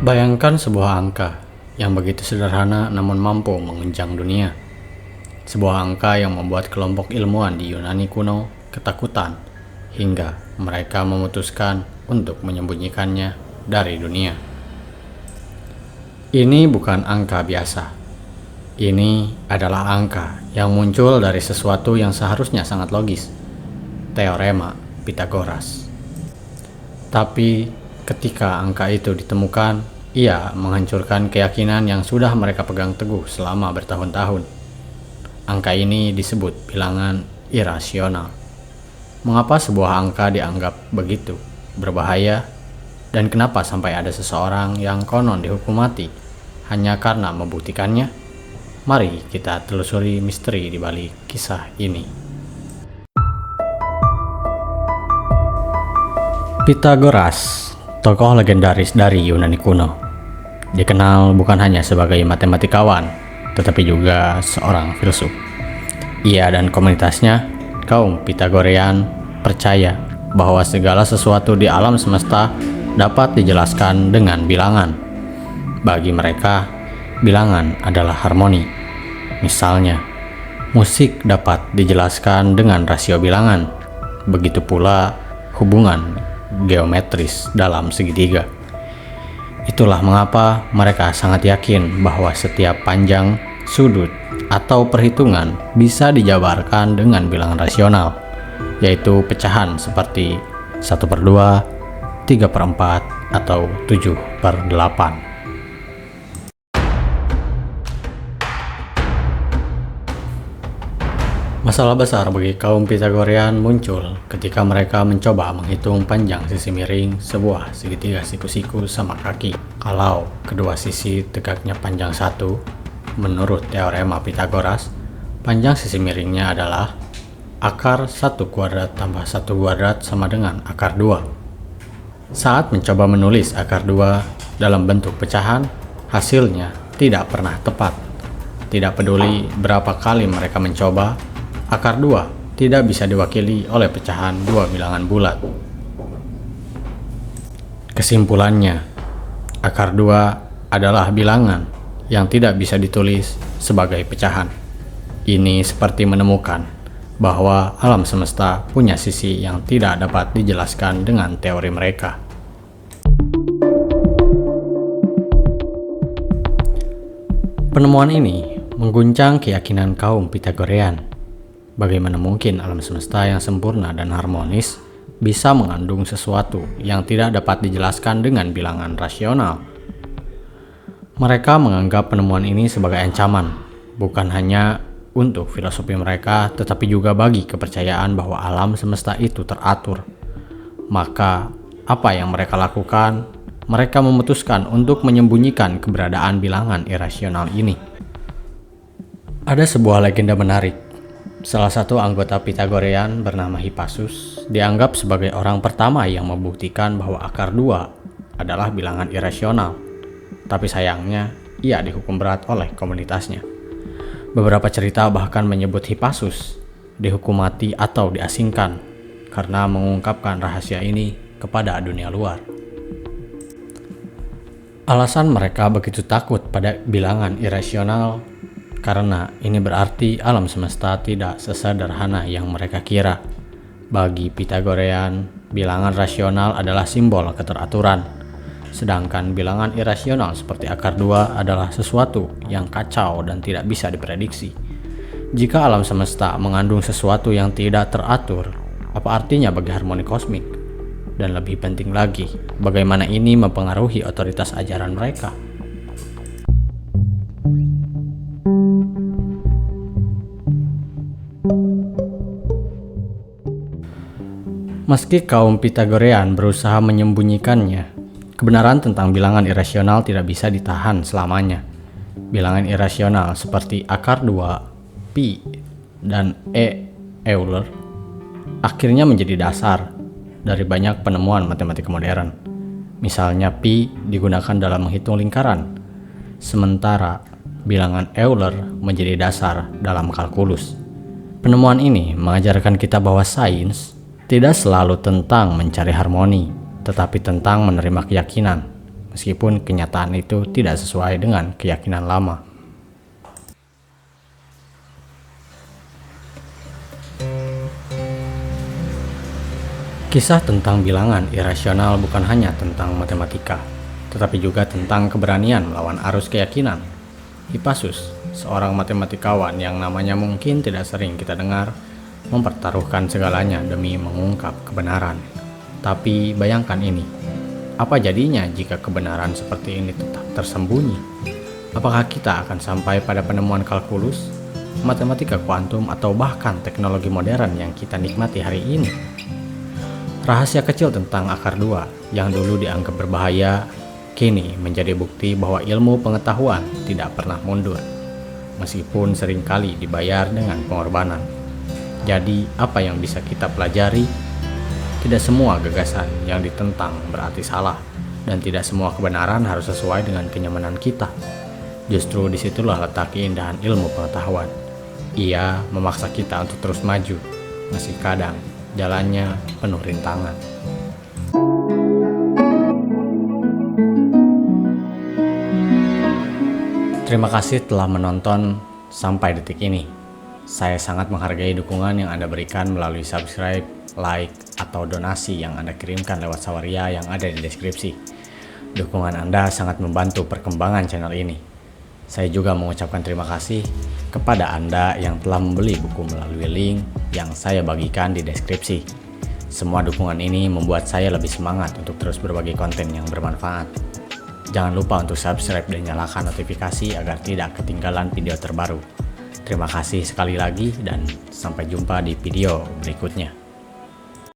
Bayangkan sebuah angka yang begitu sederhana namun mampu mengunjang dunia. Sebuah angka yang membuat kelompok ilmuwan di Yunani kuno ketakutan hingga mereka memutuskan untuk menyembunyikannya dari dunia. Ini bukan angka biasa. Ini adalah angka yang muncul dari sesuatu yang seharusnya sangat logis, teorema Pitagoras. Tapi ketika angka itu ditemukan, ia menghancurkan keyakinan yang sudah mereka pegang teguh selama bertahun-tahun. Angka ini disebut bilangan irasional. Mengapa sebuah angka dianggap begitu berbahaya? Dan kenapa sampai ada seseorang yang konon dihukum mati hanya karena membuktikannya? Mari kita telusuri misteri di balik kisah ini. Pitagoras, tokoh legendaris dari Yunani kuno. Dikenal bukan hanya sebagai matematikawan, tetapi juga seorang filsuf. Ia dan komunitasnya, kaum Pitagorean, percaya bahwa segala sesuatu di alam semesta dapat dijelaskan dengan bilangan. Bagi mereka, bilangan adalah harmoni. Misalnya, musik dapat dijelaskan dengan rasio bilangan. Begitu pula hubungan geometris dalam segitiga. Itulah mengapa mereka sangat yakin bahwa setiap panjang, sudut, atau perhitungan bisa dijabarkan dengan bilangan rasional, yaitu pecahan seperti 1/2, 3/4, atau 7/8. Masalah besar bagi kaum Pitagorean muncul ketika mereka mencoba menghitung panjang sisi miring sebuah segitiga siku-siku sama kaki. Kalau kedua sisi tegaknya panjang 1, menurut teorema Pitagoras, panjang sisi miringnya adalah akar 1 kuadrat tambah 1 kuadrat sama dengan akar 2. Saat mencoba menulis akar 2 dalam bentuk pecahan, hasilnya tidak pernah tepat. Tidak peduli berapa kali mereka mencoba, akar 2 tidak bisa diwakili oleh pecahan 2 bilangan bulat. Kesimpulannya, akar 2 adalah bilangan yang tidak bisa ditulis sebagai pecahan. Ini seperti menemukan bahwa alam semesta punya sisi yang tidak dapat dijelaskan dengan teori mereka. Penemuan ini mengguncang keyakinan kaum Pitagorean. Bagaimana mungkin alam semesta yang sempurna dan harmonis bisa mengandung sesuatu yang tidak dapat dijelaskan dengan bilangan rasional? Mereka menganggap penemuan ini sebagai ancaman, bukan hanya untuk filosofi mereka, tetapi juga bagi kepercayaan bahwa alam semesta itu teratur. Maka, apa yang mereka lakukan? Mereka memutuskan untuk menyembunyikan keberadaan bilangan irasional ini. Ada sebuah legenda menarik. Salah satu anggota Pitagorean bernama Hippasus dianggap sebagai orang pertama yang membuktikan bahwa akar 2 adalah bilangan irasional. Tapi sayangnya, ia dihukum berat oleh komunitasnya. Beberapa cerita bahkan menyebut Hippasus dihukum mati atau diasingkan karena mengungkapkan rahasia ini kepada dunia luar. Alasan mereka begitu takut pada bilangan irasional karena ini berarti alam semesta tidak sesederhana yang mereka kira. Bagi Pitagorean, bilangan rasional adalah simbol keteraturan, sedangkan bilangan irasional seperti akar 2 adalah sesuatu yang kacau dan tidak bisa diprediksi. Jika alam semesta mengandung sesuatu yang tidak teratur, apa artinya bagi harmoni kosmik? Dan lebih penting lagi, bagaimana ini mempengaruhi otoritas ajaran mereka? Meski kaum Pitagorean berusaha menyembunyikannya, kebenaran tentang bilangan irasional tidak bisa ditahan selamanya. Bilangan irasional seperti akar 2, pi, dan Euler akhirnya menjadi dasar dari banyak penemuan matematika modern. Misalnya pi digunakan dalam menghitung lingkaran, sementara bilangan Euler menjadi dasar dalam kalkulus. Penemuan ini mengajarkan kita bahwa sains tidak selalu tentang mencari harmoni, tetapi tentang menerima keyakinan meskipun kenyataan itu tidak sesuai dengan keyakinan lama. Kisah tentang bilangan irasional bukan hanya tentang matematika, tetapi juga tentang keberanian melawan arus keyakinan. Hippasus, seorang matematikawan yang namanya mungkin tidak sering kita dengar, mempertaruhkan segalanya demi mengungkap kebenaran. Tapi bayangkan ini, apa jadinya jika kebenaran seperti ini tetap tersembunyi? Apakah kita akan sampai pada penemuan kalkulus, matematika kuantum, atau bahkan teknologi modern yang kita nikmati hari ini? Rahasia kecil tentang akar 2 yang dulu dianggap berbahaya, kini menjadi bukti bahwa ilmu pengetahuan tidak pernah mundur, meskipun seringkali dibayar dengan pengorbanan. Jadi, apa yang bisa kita pelajari? Tidak semua gagasan yang ditentang berarti salah, dan tidak semua kebenaran harus sesuai dengan kenyamanan kita. Justru disitulah letak keindahan ilmu pengetahuan. Ia memaksa kita untuk terus maju, meski kadang jalannya penuh rintangan. Terima kasih telah menonton sampai detik ini. Saya sangat menghargai dukungan yang Anda berikan melalui subscribe, like, atau donasi yang Anda kirimkan lewat Saweria yang ada di deskripsi. Dukungan Anda sangat membantu perkembangan channel ini. Saya juga mengucapkan terima kasih kepada Anda yang telah membeli buku melalui link yang saya bagikan di deskripsi. Semua dukungan ini membuat saya lebih semangat untuk terus berbagi konten yang bermanfaat. Jangan lupa untuk subscribe dan nyalakan notifikasi agar tidak ketinggalan video terbaru. Terima kasih sekali lagi dan sampai jumpa di video berikutnya.